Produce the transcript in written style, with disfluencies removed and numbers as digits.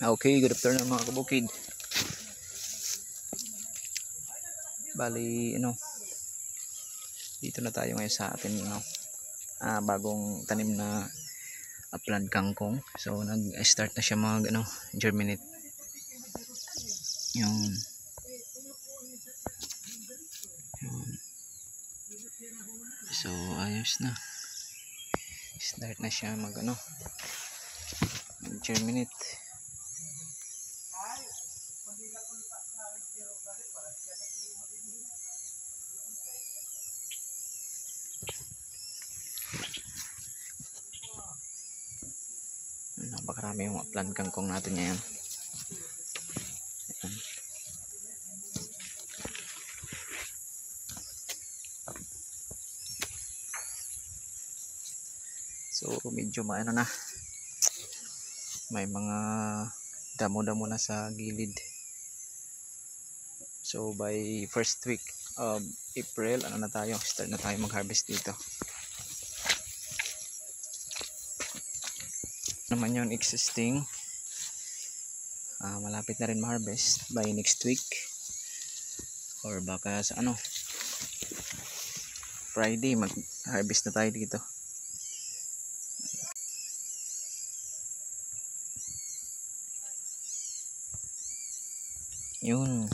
Okay, good afternoon mga kabukid. Bali, dito na tayo ngayon sa atin, bagong tanim na upland kangkong. So, nag-start na siya germinate. Yung So, ayos na. Start na siya germinate. Napakarami yung upland kangkong natin ngayon. So, medyo may mga damo-damo na sa gilid. So, by first week of April, start na tayo mag-harvest dito. Naman yung existing, malapit na rin ma-harvest by next week or baka sa Friday mag-harvest na tayo dito. Yun.